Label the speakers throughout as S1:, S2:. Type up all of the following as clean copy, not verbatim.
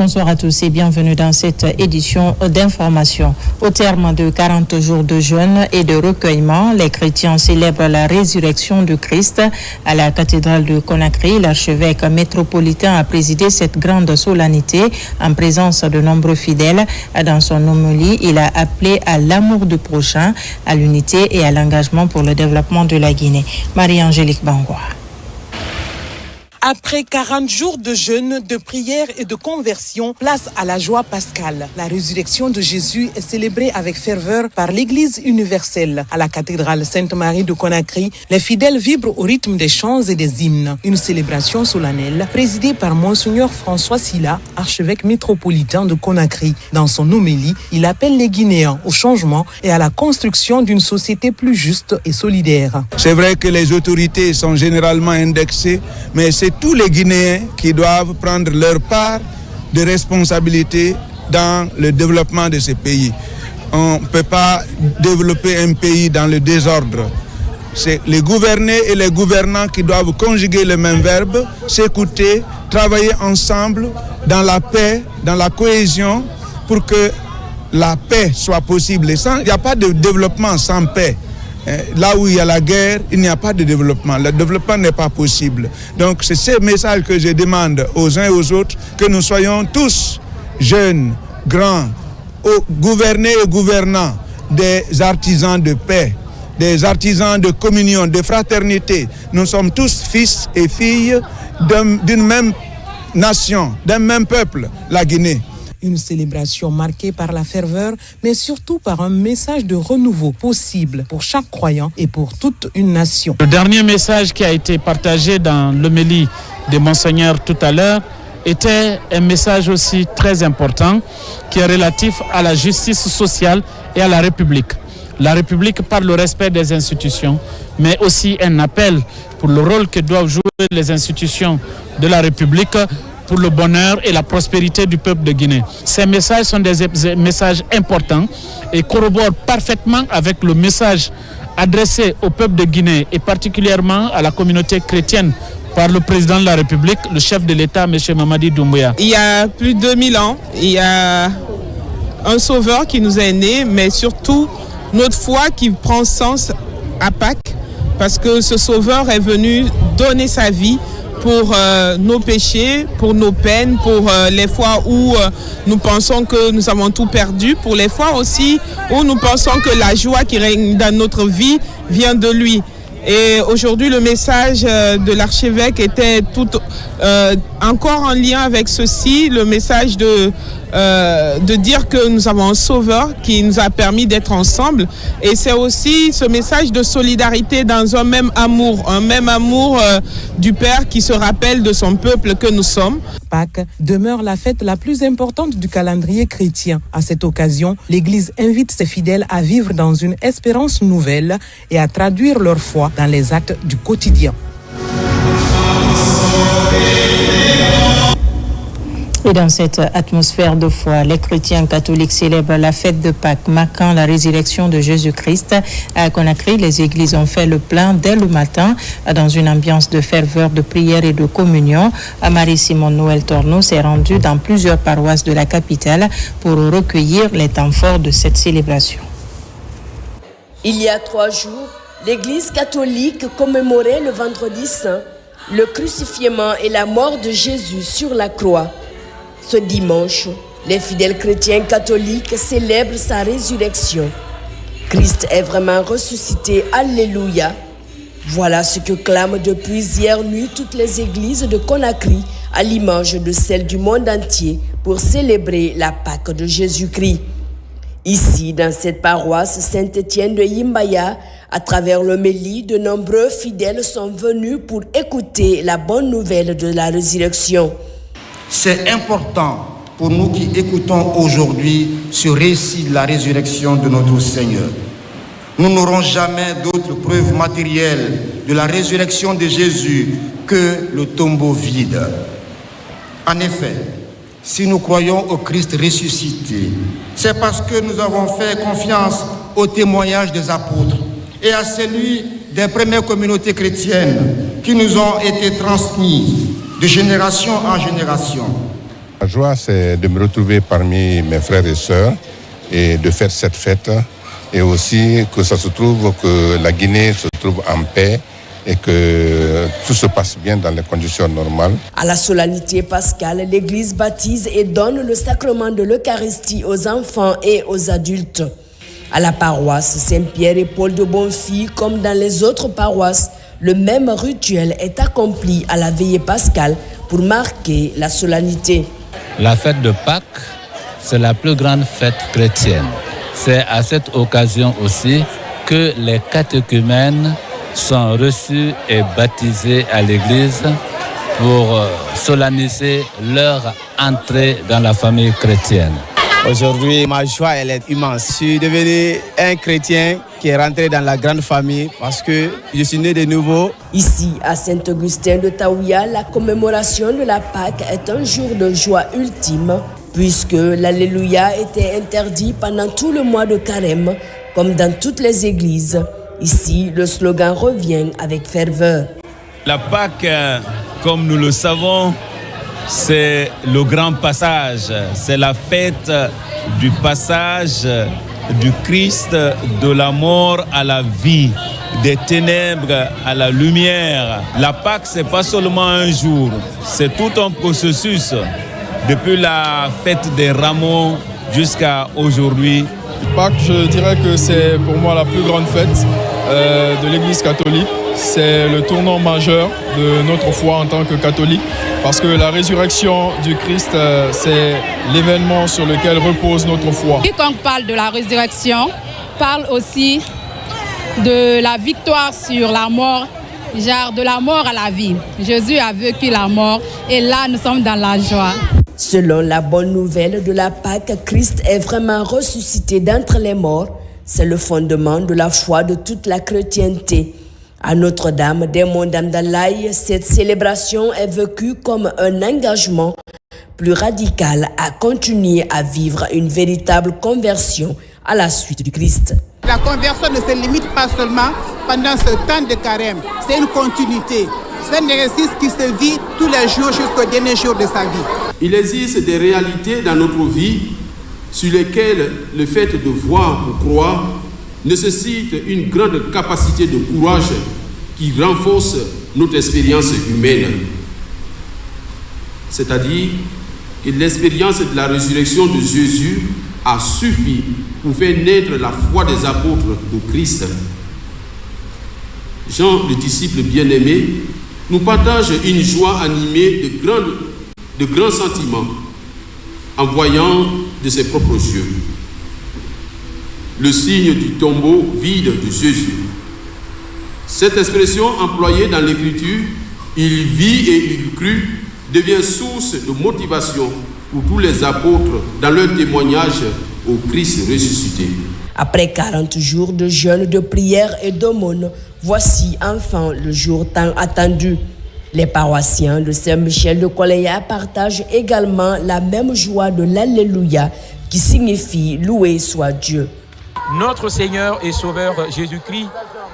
S1: Bonsoir à tous et bienvenue dans cette édition d'information. Au terme de 40 jours de jeûne et de recueillement, les chrétiens célèbrent la résurrection du Christ. À la cathédrale de Conakry, l'archevêque métropolitain a présidé cette grande solennité en présence de nombreux fidèles. Dans son homélie, il a appelé à l'amour du prochain, à l'unité et à l'engagement pour le développement de la Guinée. Marie-Angélique Bangoua.
S2: Après 40 jours de jeûne, de prière et de conversion, place à la joie pascale. La résurrection de Jésus est célébrée avec ferveur par l'Église universelle. À la cathédrale Sainte-Marie de Conakry, les fidèles vibrent au rythme des chants et des hymnes. Une célébration solennelle présidée par Monseigneur François Silla, archevêque métropolitain de Conakry. Dans son homélie, il appelle les Guinéens au changement et à la construction d'une société plus juste et solidaire.
S3: C'est vrai que les autorités sont généralement indexées, mais c'est tous les Guinéens qui doivent prendre leur part de responsabilité dans le développement de ces pays. On ne peut pas développer un pays dans le désordre. C'est les gouvernés et les gouvernants qui doivent conjuguer le même verbe, s'écouter, travailler ensemble dans la paix, dans la cohésion, pour que la paix soit possible. Il n'y a pas de développement sans paix. Là où il y a la guerre, il n'y a pas de développement. Le développement n'est pas possible. Donc c'est ce message que je demande aux uns et aux autres, que nous soyons tous jeunes, grands, gouvernés et gouvernants, des artisans de paix, des artisans de communion, de fraternité. Nous sommes tous fils et filles d'une même nation, d'un même peuple, la Guinée.
S2: Une célébration marquée par la ferveur, mais surtout par un message de renouveau possible pour chaque croyant et pour toute une nation.
S4: Le dernier message qui a été partagé dans l'homélie de Monseigneur tout à l'heure était un message aussi très important qui est relatif à la justice sociale et à la République. La République par le respect des institutions, mais aussi un appel pour le rôle que doivent jouer les institutions de la République pour le bonheur et la prospérité du peuple de Guinée. Ces messages sont des messages importants et corroborent parfaitement avec le message adressé au peuple de Guinée et particulièrement à la communauté chrétienne par le président de la République, le chef de l'État, M. Mamadi Doumbouya.
S5: Il y a plus de 2000 ans, il y a un sauveur qui nous est né, mais surtout notre foi qui prend sens à Pâques, parce que ce sauveur est venu donner sa vie pour nos péchés, pour nos peines, pour les fois où nous pensons que nous avons tout perdu, pour les fois aussi où nous pensons que la joie qui règne dans notre vie vient de lui. Et aujourd'hui, le message de l'archevêque était encore en lien avec ceci, le message de dire que nous avons un sauveur qui nous a permis d'être ensemble. Et c'est aussi ce message de solidarité dans un même amour du Père qui se rappelle de son peuple que nous sommes.
S2: Pâques demeure la fête la plus importante du calendrier chrétien. À cette occasion, l'Église invite ses fidèles à vivre dans une espérance nouvelle et à traduire leur foi dans les actes du quotidien.
S1: Et dans cette atmosphère de foi, les chrétiens catholiques célèbrent la fête de Pâques, marquant la résurrection de Jésus-Christ. À Conakry, les églises ont fait le plein dès le matin, dans une ambiance de ferveur, de prière et de communion. Marie-Simone Noël Torneau s'est rendue dans plusieurs paroisses de la capitale pour recueillir les temps forts de cette célébration.
S6: Il y a 3 jours, l'Église catholique commémorait le vendredi saint, le crucifixion et la mort de Jésus sur la croix. Ce dimanche, les fidèles chrétiens catholiques célèbrent sa résurrection. Christ est vraiment ressuscité, alléluia. Voilà ce que clament depuis hier nuit toutes les églises de Conakry, à l'image de celles du monde entier, pour célébrer la Pâque de Jésus-Christ. Ici, dans cette paroisse Saint-Étienne de Yimbaya, à travers l'homélie, de nombreux fidèles sont venus pour écouter la bonne nouvelle de la résurrection.
S7: C'est important pour nous qui écoutons aujourd'hui ce récit de la résurrection de notre Seigneur. Nous n'aurons jamais d'autres preuves matérielles de la résurrection de Jésus que le tombeau vide. En effet, si nous croyons au Christ ressuscité, c'est parce que nous avons fait confiance au témoignage des apôtres et à celui des premières communautés chrétiennes qui nous ont été transmises de génération en génération.
S8: La joie, c'est de me retrouver parmi mes frères et sœurs et de faire cette fête. Et aussi que ça se trouve que la Guinée se trouve en paix et que tout se passe bien dans les conditions normales.
S6: À la solennité pascale, l'Église baptise et donne le sacrement de l'Eucharistie aux enfants et aux adultes. À la paroisse Saint-Pierre et Paul de Bonfils, comme dans les autres paroisses, le même rituel est accompli à la veillée pascale pour marquer la solennité.
S9: La fête de Pâques, c'est la plus grande fête chrétienne. C'est à cette occasion aussi que les catéchumènes sont reçus et baptisés à l'église pour solenniser leur entrée dans la famille chrétienne.
S10: Aujourd'hui, ma joie elle est immense. Je suis devenu un chrétien qui est rentré dans la grande famille parce que je suis né de nouveau.
S6: Ici, à Saint-Augustin de Taouya, la commémoration de la Pâque est un jour de joie ultime puisque l'Alléluia était interdit pendant tout le mois de Carême, comme dans toutes les églises. Ici, le slogan revient avec ferveur.
S11: La Pâque, comme nous le savons, c'est le grand passage. C'est la fête du passage du Christ de la mort à la vie, des ténèbres à la lumière. La Pâque, ce n'est pas seulement un jour, c'est tout un processus. Depuis la fête des rameaux jusqu'à aujourd'hui.
S12: Pâques, je dirais que c'est pour moi la plus grande fête de l'Église catholique. C'est le tournant majeur de notre foi en tant que catholique parce que la résurrection du Christ, c'est l'événement sur lequel repose notre foi.
S13: Quiconque parle de la résurrection parle aussi de la victoire sur la mort, genre de la mort à la vie. Jésus a vécu la mort et là nous sommes dans la joie.
S6: Selon la bonne nouvelle de la Pâque, Christ est vraiment ressuscité d'entre les morts. C'est le fondement de la foi de toute la chrétienté. À Notre-Dame des Monts d'Amdalaï, cette célébration est vécue comme un engagement plus radical à continuer à vivre une véritable conversion à la suite du Christ.
S14: La conversion ne se limite pas seulement pendant ce temps de carême, c'est une continuité. C'est un exercice qui se vit tous les jours jusqu'au dernier jour de sa vie.
S15: Il existe des réalités dans notre vie sur lesquelles le fait de voir ou croire nécessite une grande capacité de courage qui renforce notre expérience humaine. C'est-à-dire que l'expérience de la résurrection de Jésus a suffi pour faire naître la foi des apôtres de Christ. Jean, le disciple bien-aimé, nous partage une joie animée de grands sentiments en voyant de ses propres yeux le signe du tombeau vide de Jésus. Cette expression employée dans l'Écriture, il vit et il crut, devient source de motivation pour tous les apôtres dans leur témoignage au Christ ressuscité.
S6: Après 40 jours de jeûne, de prière et d'aumône, voici enfin le jour tant attendu. Les paroissiens de Saint-Michel de Koleya partagent également la même joie de l'Alléluia qui signifie loué soit Dieu.
S16: Notre Seigneur et Sauveur Jésus-Christ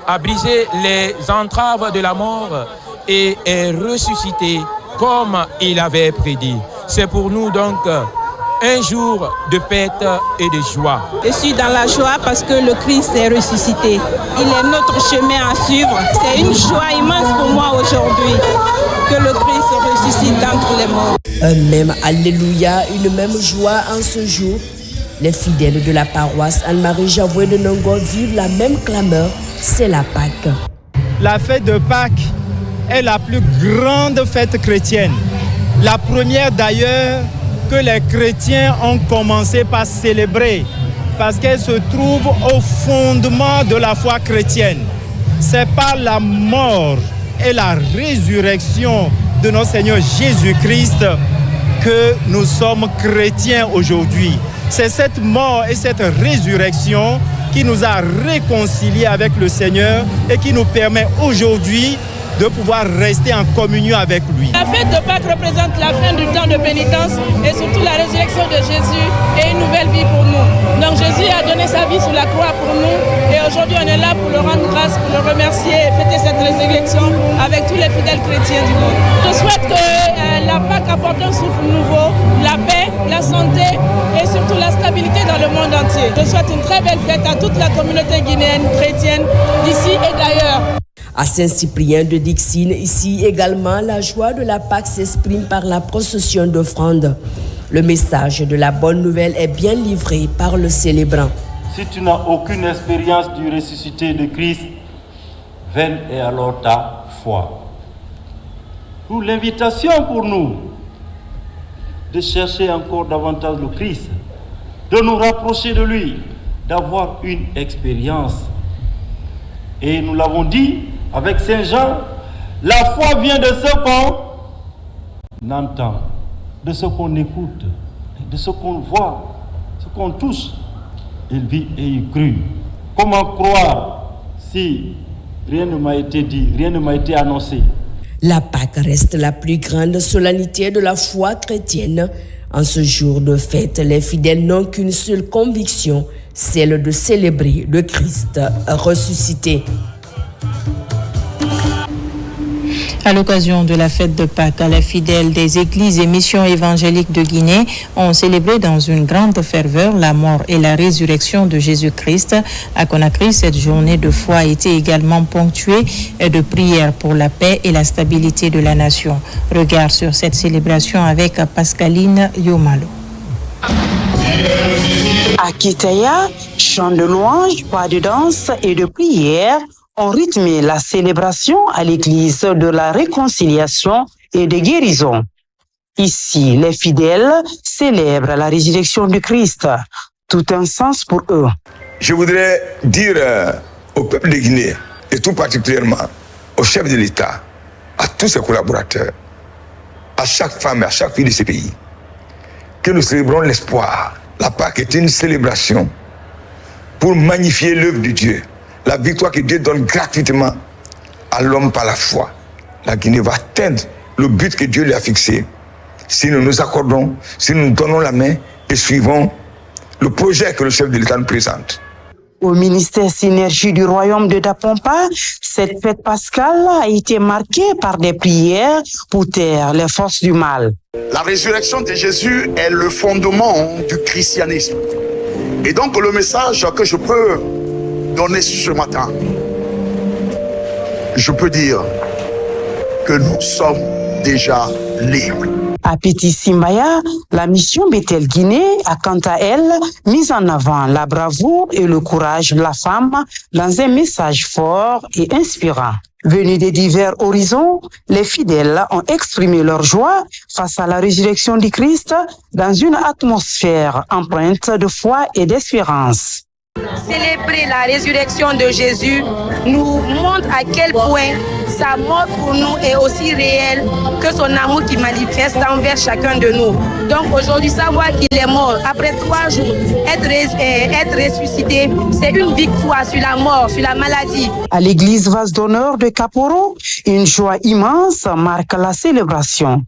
S16: a brisé les entraves de la mort et est ressuscité comme il avait prédit. C'est pour nous donc un jour de fête et de joie.
S17: Je suis dans la joie parce que le Christ est ressuscité. Il est notre chemin à suivre. C'est une joie immense pour moi aujourd'hui que le Christ ressuscite d'entre les morts.
S6: Un même Alléluia, une même joie en ce jour. Les fidèles de la paroisse Anne-Marie Javoué de Nongo vivent la même clameur, c'est la Pâque.
S18: La fête de Pâques est la plus grande fête chrétienne. La première d'ailleurs que les chrétiens ont commencé par célébrer parce qu'elle se trouve au fondement de la foi chrétienne. C'est par la mort et la résurrection de notre Seigneur Jésus-Christ que nous sommes chrétiens aujourd'hui. C'est cette mort et cette résurrection qui nous a réconciliés avec le Seigneur et qui nous permet aujourd'hui de pouvoir rester en communion avec lui.
S13: La fête de Pâques représente la fin du temps de pénitence et surtout la résurrection de Jésus et une nouvelle vie pour nous. Donc Jésus a donné sa vie sur la croix pour nous et aujourd'hui on est là pour le rendre grâce, pour le remercier et fêter cette résurrection avec tous les fidèles chrétiens du monde. Je souhaite que la Pâques apporte un souffle nouveau, la paix, la santé et surtout la stabilité dans le monde entier. Je souhaite une très belle fête à toute la communauté guinéenne chrétienne d'ici et d'ailleurs.
S6: À Saint-Cyprien de Dixine, ici également, la joie de la Pâque s'exprime par la procession d'offrandes. Le message de la bonne nouvelle est bien livré par le célébrant.
S19: Si tu n'as aucune expérience du ressuscité de Christ, vaine est alors ta foi. Pour l'invitation pour nous de chercher encore davantage le Christ, de nous rapprocher de lui, d'avoir une expérience. Et nous l'avons dit avec Saint Jean, la foi vient de ce qu'on entend, de ce qu'on écoute, de ce qu'on voit, ce qu'on touche. Il vit et il crut. Comment croire si rien ne m'a été dit, rien ne m'a été annoncé?
S6: La Pâque reste la plus grande solennité de la foi chrétienne. En ce jour de fête, les fidèles n'ont qu'une seule conviction, celle de célébrer le Christ ressuscité.
S1: À l'occasion de la fête de Pâques, les fidèles des églises et missions évangéliques de Guinée ont célébré dans une grande ferveur la mort et la résurrection de Jésus-Christ. À Conakry, cette journée de foi a été également ponctuée de prières pour la paix et la stabilité de la nation. Regard sur cette célébration avec Pascaline Yomalo.
S20: À Kitaya, chants de louanges, pas de danse et de prière ont rythmé la célébration à l'église de la réconciliation et de guérison. Ici, les fidèles célèbrent la résurrection du Christ. Tout un sens pour eux.
S21: Je voudrais dire au peuple de Guinée, et tout particulièrement au chef de l'État, à tous ses collaborateurs, à chaque femme et à chaque fille de ce pays, que nous célébrons l'espoir. La Pâque est une célébration pour magnifier l'œuvre de Dieu. La victoire que Dieu donne gratuitement à l'homme par la foi. La Guinée va atteindre le but que Dieu lui a fixé si nous nous accordons, si nous nous donnons la main et suivons le projet que le chef de l'État nous présente.
S20: Au ministère Synergie du Royaume de Dapompa, cette fête pascale a été marquée par des prières pour taire les forces du mal.
S22: La résurrection de Jésus est le fondement du christianisme. Et donc le message que je peux donner ce matin, je peux dire que nous sommes déjà libres.
S20: À Petit Simbaya, la mission Bethel Guinée a quant à elle mis en avant la bravoure et le courage de la femme dans un message fort et inspirant. Venus de divers horizons, les fidèles ont exprimé leur joie face à la résurrection du Christ dans une atmosphère empreinte de foi et d'espérance.
S23: Célébrer la résurrection de Jésus nous montre à quel point sa mort pour nous est aussi réelle que son amour qui manifeste envers chacun de nous. Donc aujourd'hui, savoir qu'il est mort après 3 jours, être ressuscité, c'est une victoire sur la mort, sur la maladie.
S20: À l'église Vase d'honneur de Caporo, une joie immense marque la célébration.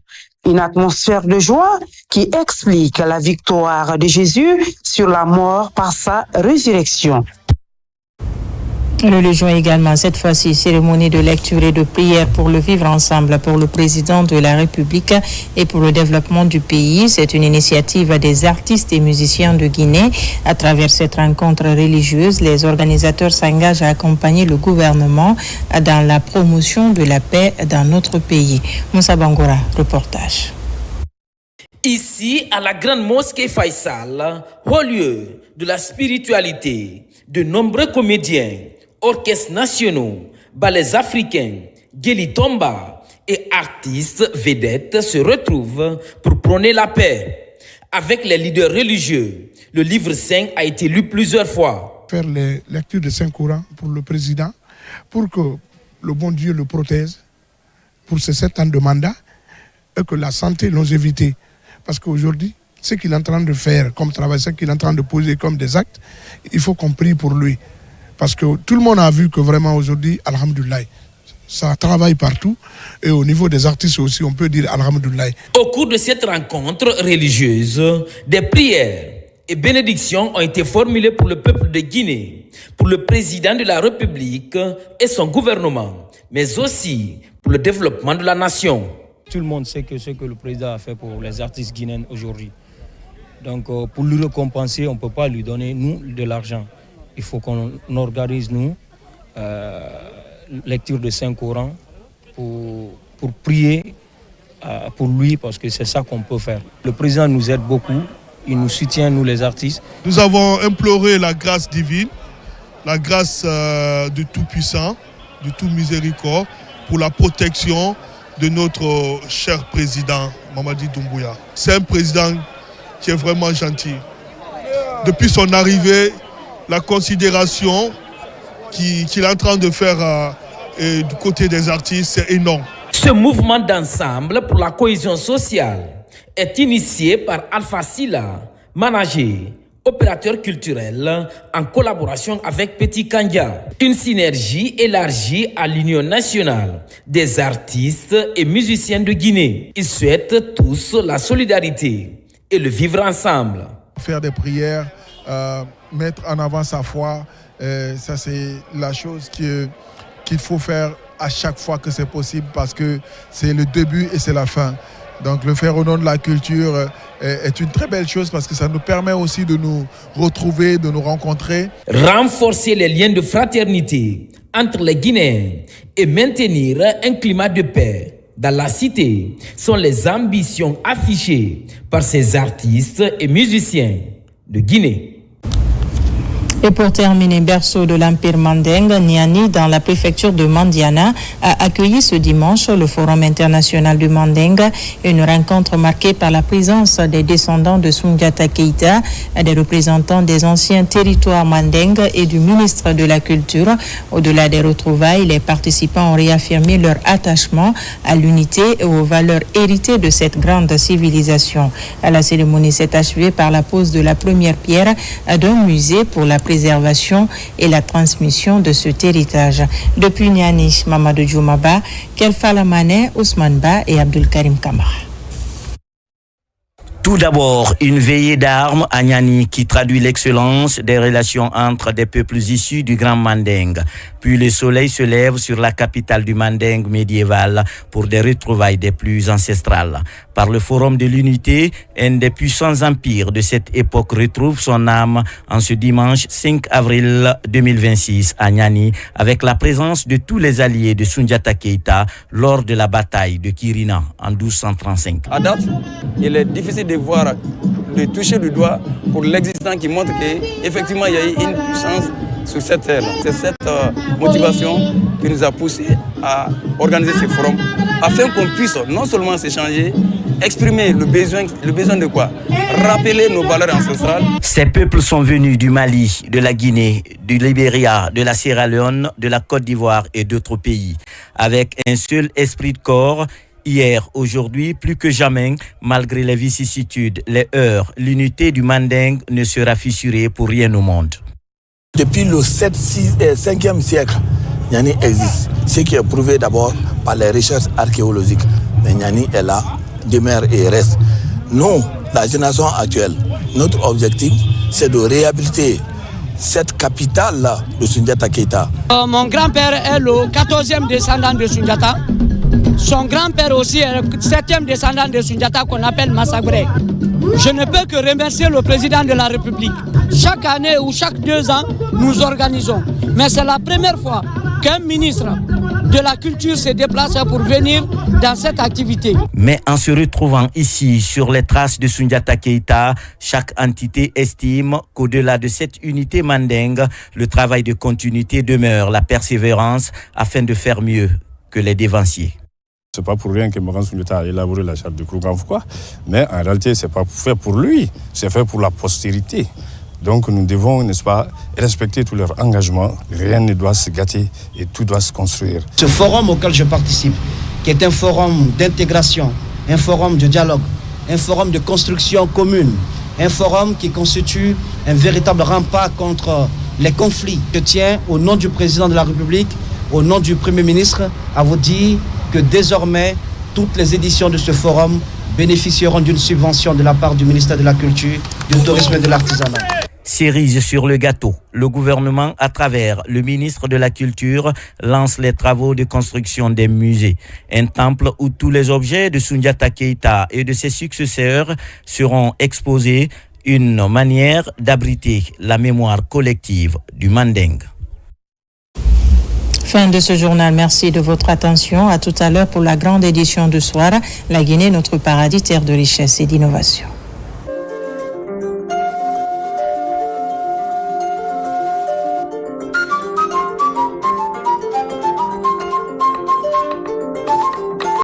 S20: Une atmosphère de joie qui explique la victoire de Jésus sur la mort par sa résurrection.
S1: Le Légion également, cette fois-ci, cérémonie de lecture et de prière pour le vivre ensemble pour le président de la République et pour le développement du pays. C'est une initiative des artistes et musiciens de Guinée. À travers cette rencontre religieuse, les organisateurs s'engagent à accompagner le gouvernement dans la promotion de la paix dans notre pays. Moussa Bangora, reportage.
S24: Ici, à la grande mosquée Faisal, haut lieu de la spiritualité, de nombreux comédiens, orchestres nationaux, ballets africains, Guéli Tomba et artistes vedettes se retrouvent pour prôner la paix. Avec les leaders religieux, le livre saint a été lu plusieurs fois.
S25: Faire les lectures de Saint-Coran pour le président, pour que le bon Dieu le protège pour ces 7 ans de mandat et que la santé, longévité. Parce qu'aujourd'hui, ce qu'il est en train de faire comme travail, ce qu'il est en train de poser comme des actes, il faut qu'on prie pour lui. Parce que tout le monde a vu que vraiment aujourd'hui, alhamdoulilah, ça travaille partout. Et au niveau des artistes aussi, on peut dire Alhamdoulilah.
S24: Au cours de cette rencontre religieuse, des prières et bénédictions ont été formulées pour le peuple de Guinée, pour le président de la République et son gouvernement, mais aussi pour le développement de la nation.
S2: Tout le monde sait que ce que le président a fait pour les artistes guinéens aujourd'hui. Donc pour lui récompenser, on ne peut pas lui donner, nous, de l'argent. Il faut qu'on organise, nous, lecture de Saint-Coran pour prier pour lui, parce que c'est ça qu'on peut faire. Le président nous aide beaucoup, il nous soutient, nous les artistes.
S25: Nous avons imploré la grâce divine, la grâce du Tout-Puissant, du Tout-Miséricorde, pour la protection de notre cher président, Mamadi Doumbouya. C'est un président qui est vraiment gentil. Depuis son arrivée, la considération qu'il est en train de faire du côté des artistes, c'est énorme.
S24: Ce mouvement d'ensemble pour la cohésion sociale est initié par Alpha Silla, manager, opérateur culturel, en collaboration avec Petit Kandia. Une synergie élargie à l'Union nationale des artistes et musiciens de Guinée. Ils souhaitent tous la solidarité et le vivre ensemble.
S25: Faire des prières, mettre en avant sa foi, ça c'est la chose qu'il faut faire à chaque fois que c'est possible, parce que c'est le début et c'est la fin. Donc le faire au nom de la culture est une très belle chose, parce que ça nous permet aussi de nous retrouver, de nous rencontrer.
S24: Renforcer les liens de fraternité entre les Guinéens et maintenir un climat de paix dans la cité sont les ambitions affichées par ces artistes et musiciens de Guinée.
S1: Et pour terminer, berceau de l'Empire Manding, Niani, dans la préfecture de Mandiana, a accueilli ce dimanche le Forum international du Manding, une rencontre marquée par la présence des descendants de Soundiata Keïta, des représentants des anciens territoires Manding et du ministre de la Culture. Au-delà des retrouvailles, les participants ont réaffirmé leur attachement à l'unité et aux valeurs héritées de cette grande civilisation. La cérémonie s'est achevée par la pose de la première pierre d'un musée pour la préservation et la transmission de cet héritage. Depuis Niani, Mamadou Djoumaba, Kelfala Mané, Ousmane Ba et Abdul Karim Kamara.
S3: Tout d'abord, une veillée d'armes à Niani qui traduit l'excellence des relations entre des peuples issus du Grand Manding. Puis le soleil se lève sur la capitale du Manding médiéval pour des retrouvailles des plus ancestrales. Par le Forum de l'Unité, un des puissants empires de cette époque retrouve son âme en ce dimanche 5 avril 2026 à Niani, avec la présence de tous les alliés de Soundiata Keïta lors de la bataille de Kirina en 1235.
S4: À date, il est difficile de toucher le doigt pour l'existant qui montre qu'effectivement il y a eu une puissance sur cette terre. C'est cette motivation qui nous a poussé à organiser ce forum afin qu'on puisse non seulement s'échanger, exprimer le besoin de quoi? Rappeler nos valeurs ancestrales.
S3: Ces peuples sont venus du Mali, de la Guinée, du Libéria, de la Sierra Leone, de la Côte d'Ivoire et d'autres pays, avec un seul esprit de corps. Hier, aujourd'hui, plus que jamais, malgré les vicissitudes, les heurts, l'unité du Manding ne sera fissurée pour rien au monde.
S5: Depuis le 5e siècle, Niani existe. Ce qui est prouvé d'abord par les recherches archéologiques. Mais Niani est là, demeure et reste. Nous, la génération actuelle, notre objectif, c'est de réhabiliter cette capitale-là de Soundiata Keïta.
S7: Mon grand-père est le 14e descendant de Soundiata. Son grand-père aussi est le 7e descendant de Soundiata qu'on appelle Massagré. Je ne peux que remercier le président de la République. Chaque année ou chaque 2 ans, nous organisons. Mais c'est la première fois qu'un ministre de la Culture se déplace pour venir dans cette activité.
S3: Mais en se retrouvant ici sur les traces de Soundiata Keïta, chaque entité estime qu'au-delà de cette unité Manding, le travail de continuité demeure, la persévérance afin de faire mieux que les dévanciers.
S26: C'est pas pour rien que Moran Soundiata a élaboré la charte de Kouroukanfouka, mais en réalité, c'est pas fait pour lui, c'est fait pour la postérité. Donc nous devons, n'est-ce pas, respecter tous leurs engagements. Rien ne doit se gâter et tout doit se construire.
S27: Ce forum auquel je participe, qui est un forum d'intégration, un forum de dialogue, un forum de construction commune, un forum qui constitue un véritable rempart contre les conflits. Je tiens, au nom du président de la République, au nom du Premier ministre, à vous dire que désormais, toutes les éditions de ce forum bénéficieront d'une subvention de la part du ministère de la Culture, du Tourisme et de l'Artisanat.
S3: Cerise sur le gâteau, le gouvernement, à travers le ministre de la Culture, lance les travaux de construction des musées. Un temple où tous les objets de Soundiata Keïta et de ses successeurs seront exposés, une manière d'abriter la mémoire collective du Manding.
S1: Fin de ce journal. Merci de votre attention. À tout à l'heure pour la grande édition du soir. La Guinée, notre paradis, terre de richesse et d'innovation.